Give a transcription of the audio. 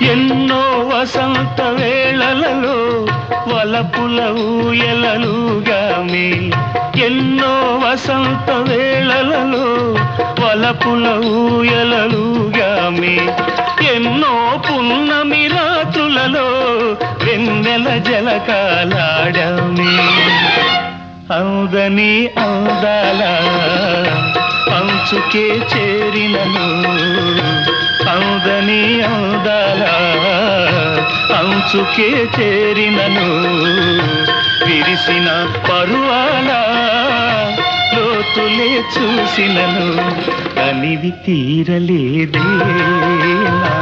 ఎన్నో వసంత వేళలలో వలపుల ఊయలలుగామి, ఎన్నో వసంత వేళలలో వలపుల ఊయలలుగామి, ఎన్నో పున్నమి రాత్రులలో వెన్నెల జలకాలాడామి. అందని అందాల అంచుకే చేరినను, అందని అందాల అంచుకే చేరినను, విరిసిన పరువాల లోతులే చూసినను, అనివి తీరలేదే నా